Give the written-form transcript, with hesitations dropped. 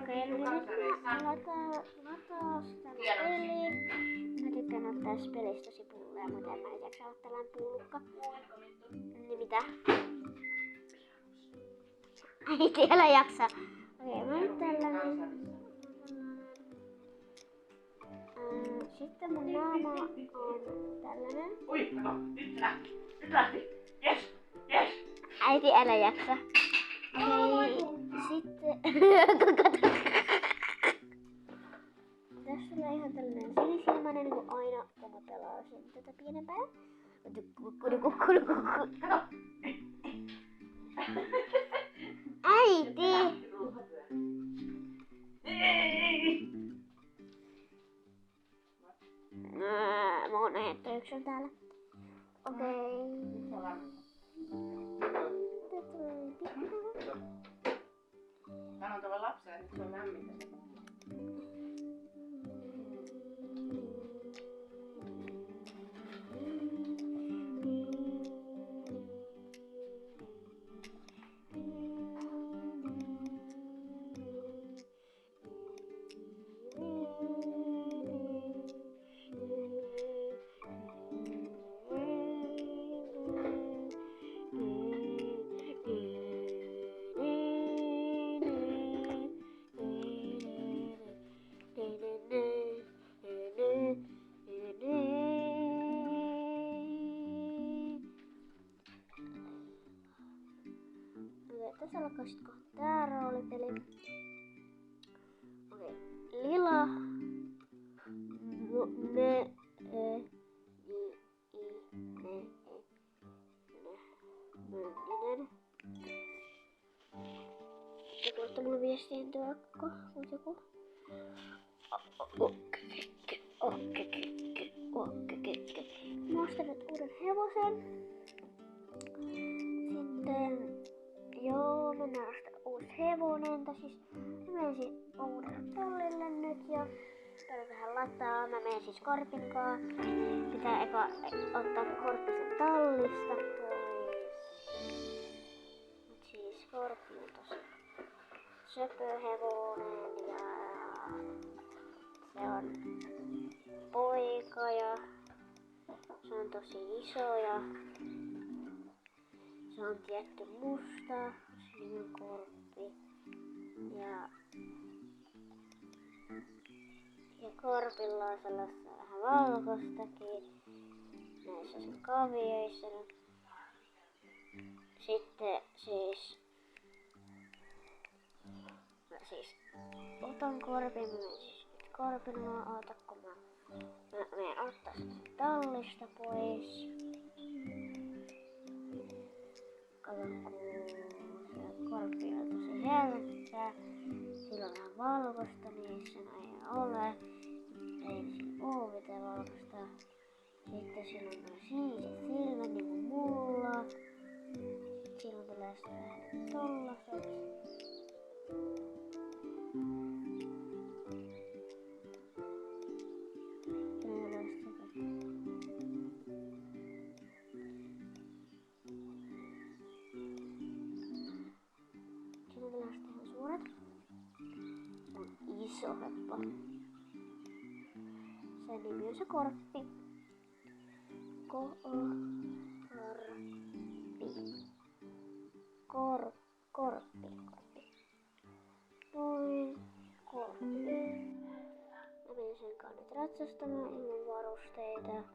Okei, no niin nyt mä lataan sitä peliin. Mä tykkään ottaa tästä pelistä tosi pulleja, mutta en mä nyt jaksa olla tällainen pullukka. Niin mitä? Ei tiedä jaksa. Okei, mä oon tällainen. Sitten mun naama on tällainen. Ui, kato, nyt lähti. Yes. Äiti, älä jaksa. Okei, sitten... Tässä tulee ihan tällainen sinisilmäinen, niin kuin aina, kun mä pelasin tätä pienempää. Kato. Äiti! Mä oon yksin täällä. Okei. Sanon tuolle lapselle, että se on lämmintä. Tässä alkaa sit kohta tää roolipeli. Okei. Lila. Me. Mönninen. Joku laittaa mulle viestiin tuokko. Mut joku. Mä ostan nyt uuden hevosen. Sitten. Joo, mennään ostaa uusi hevonen. Siis mä menen uudelle pullille nyt ja täällä vähän lataa. Mä menen siis Korpin kaa. Pitää eka ottaa Korppisen tallista pois. Mut siis Korppi on tosi söpöhevonen ja se on poika ja se on tosi iso ja se on tietty musta, siinä on Korppi ja Korpilla on sellaista vähän valkoistakin näissä sen kavioissa. Sitten siis otan Korpin, mä menen siis nyt Korpin luo, kun mä menen ottaa sen tallista pois. Kato, kun Korppi on tosi herkkä, sillä on vähän valkoista, niin sen ei ole. Ei siinä oo mitään valkoista. Sitten sillä on noin siniset silmät niin kuin mulla. Silloin tulee sitten vähän tollaset. Iso heppo. Sen nimi on se Korppi. Korppi. Noin. Korppi. Mä menen sen kanssa nyt ratsastamaan ilman varusteita.